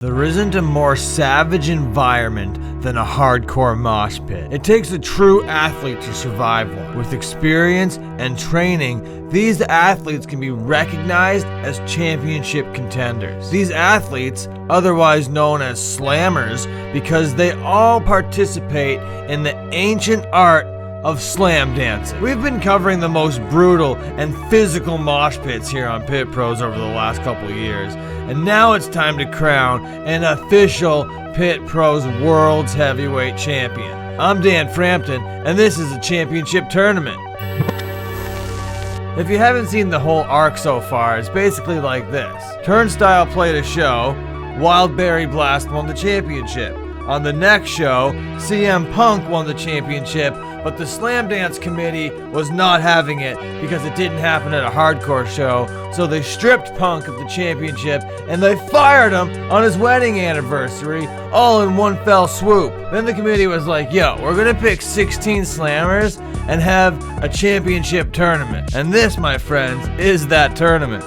There isn't a more savage environment than a hardcore mosh pit. It takes a true athlete to survive one. With experience and training, these athletes can be recognized as championship contenders. These athletes, otherwise known as slammers, because they all participate in the ancient art of slam dancing. We've been covering the most brutal and physical mosh pits here on Pit Pros over the last couple of years, and now it's time to crown an official Pit Pros World's Heavyweight Champion. I'm Dan Frampton, and this is a championship tournament. If you haven't seen the whole arc so far, it's basically like this. Turnstile played a show, Wildberry Blast won the championship. On the next show, CM Punk won the championship, but the Slam Dance Committee was not having it because it didn't happen at a hardcore show, so they stripped Punk of the championship and they fired him on his wedding anniversary, all in one fell swoop. Then the committee was like, yo, we're gonna pick 16 slammers and have a championship tournament. And this, my friends, is that tournament.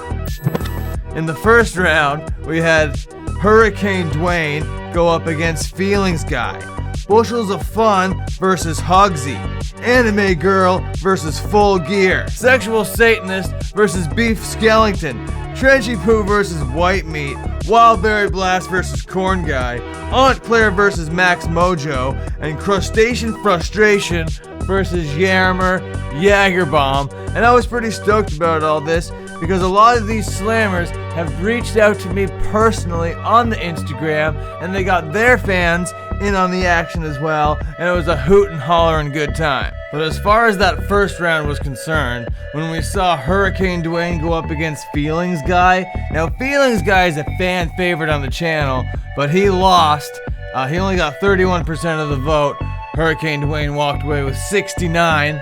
In the first round, we had Hurricane Dwayne go up against Feelings Guy, Bushels of Fun versus Hugsy, Anime Girl versus Full Gear, Sexual Satanist versus Beef Skellington, Trenchy Poo versus White Meat, Wildberry Blast versus Corn Guy, Aunt Claire versus Max Mojo, and Crustacean Frustration versus Yarmer Jagerbomb. And I was pretty stoked about all this because a lot of these slammers have reached out to me personally on the Instagram, and they got their fans in on the action as well, and it was a hoot and holler and good time. But as far as that first round was concerned, when we saw Hurricane Dwayne go up against Feelings Guy, now Feelings Guy is a fan favorite on the channel, but he lost. He only got 31% of the vote. Hurricane Dwayne walked away with 69%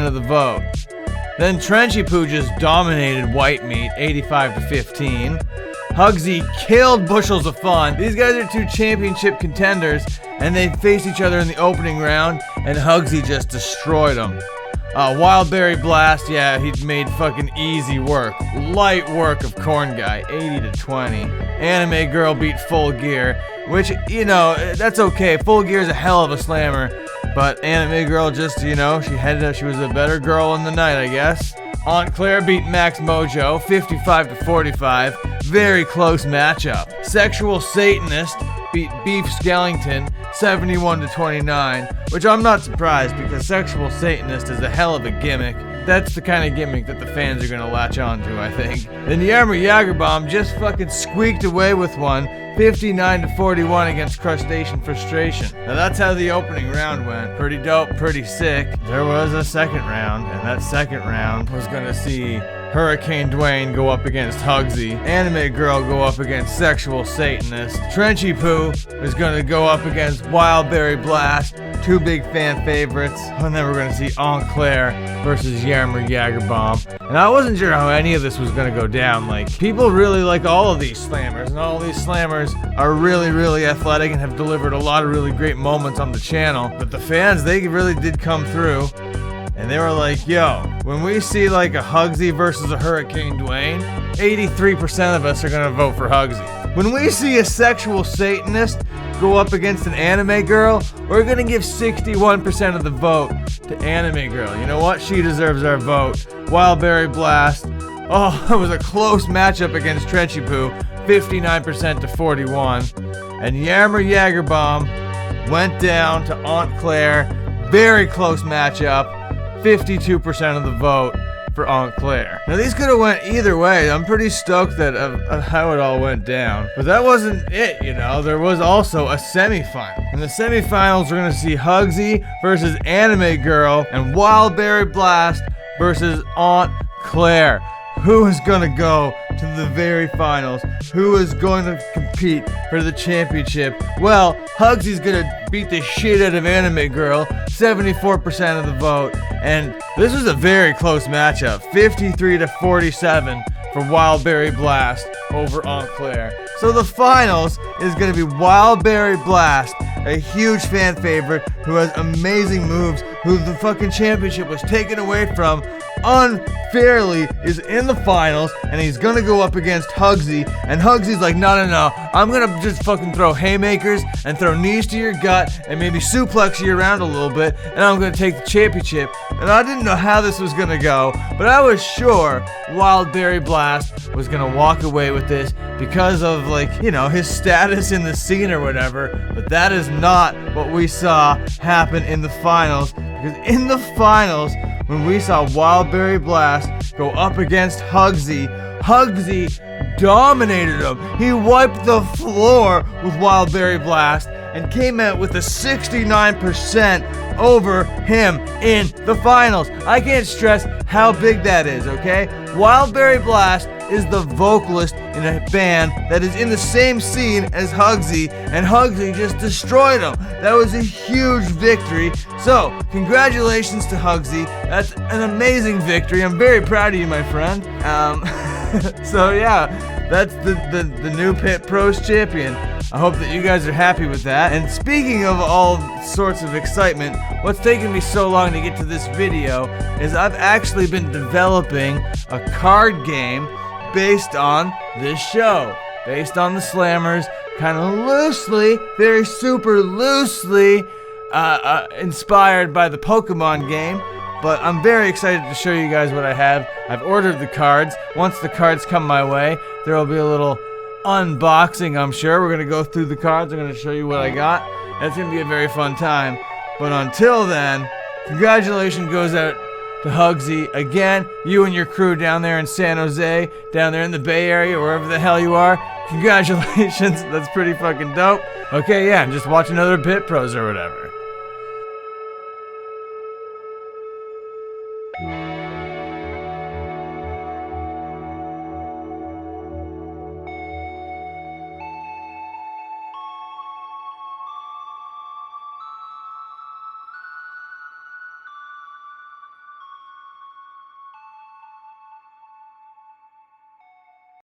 of the vote. Then Trenchy Poo just dominated White Meat, 85-15. Hugsy killed Bushels of Fun. These guys are two championship contenders, and they faced each other in the opening round, and Hugsy just destroyed them. Wildberry Blast, yeah, he made fucking easy work. Light work of Corn Guy, 80-20. Anime Girl beat Full Gear, which, you know, that's okay. Full Gear is a hell of a slammer, but Anime Girl just, you know, she was a better girl in the night, I guess. Aunt Claire beat Max Mojo, 55-45. Very close matchup. Sexual Satanist beat Beef Skellington, 71-29, which I'm not surprised because Sexual Satanist is a hell of a gimmick. That's the kind of gimmick that the fans are gonna latch on to, I think. Then Yarmer Jagerbomb just fucking squeaked away with one, 59-41 against Crustacean Frustration. Now that's how the opening round went. Pretty dope, pretty sick. There was a second round, and that second round was gonna see Hurricane Dwayne go up against Hugsy, Anime Girl go up against Sexual Satanist, Trenchy Poo is gonna go up against Wildberry Blast, two big fan favorites, and then we're gonna see Aunt Claire versus Yarmer Jagerbomb. And I wasn't sure how any of this was gonna go down. Like, people really like all of these slammers, and all of these slammers are really, really athletic and have delivered a lot of really great moments on the channel. But the fans, they really did come through. And they were like, yo, when we see like a Hugsy versus a Hurricane Dwayne, 83% of us are gonna vote for Hugsy. When we see a Sexual Satanist go up against an Anime Girl, we're gonna give 61% of the vote to Anime Girl. You know what? She deserves our vote. Wildberry Blast. Oh, it was a close matchup against Trenchy Poo, 59-41. And Yarmer Jagerbomb went down to Aunt Claire. Very close matchup. 52% of the vote for Aunt Claire. Now these could have went either way. I'm pretty stoked that of how it all went down. But that wasn't it, you know. There was also a semifinal. In the semifinals, we're gonna see Hugsy versus Anime Girl and Wildberry Blast versus Aunt Claire. Who is gonna go to the very finals? Who is going to compete for the championship? Well, Hugsy's gonna beat the shit out of Anime Girl, 74% of the vote, and this was a very close matchup, 53-47 for Wildberry Blast over Aunt Claire. So the finals is gonna be Wildberry Blast, a huge fan favorite who has amazing moves, who the fucking championship was taken away from unfairly is in the finals, and he's gonna go up against Hugsy, and Hugsy's like, no, I'm gonna just fucking throw haymakers and throw knees to your gut and maybe suplex you around a little bit, and I'm gonna take the championship. And I didn't know how this was gonna go, but I was sure Wild Berry Blast was gonna walk away with this because of, like, you know, his status in the scene or whatever. But that is not what we saw happen in the finals, because in the finals, when we saw Wild Berry Blast go up against Hugsy, Hugsy dominated him. He wiped the floor with Wild Berry Blast and came out with a 69% over him in the finals. I can't stress how big that is, okay? Wild Berry Blast is the vocalist in a band that is in the same scene as Hugsy, and Hugsy just destroyed him. That was a huge victory. So, congratulations to Hugsy. That's an amazing victory. I'm very proud of you, my friend. So yeah, that's the new Pit Pros champion. I hope that you guys are happy with that. And speaking of all sorts of excitement, what's taken me so long to get to this video is I've actually been developing a card game based on this show, based on the Slammers, kind of loosely, very super loosely inspired by the Pokemon game. But I'm very excited to show you guys what I have. I've ordered the cards. Once the cards come my way, there will be a little unboxing, I'm sure. We're going to go through the cards. I'm going to show you what I got. It's going to be a very fun time. But until then, congratulations goes out to Hugsy. Again, you and your crew down there in San Jose, down there in the Bay Area, wherever the hell you are. Congratulations. That's pretty fucking dope. Okay, yeah, just watch another Pit Pros or whatever.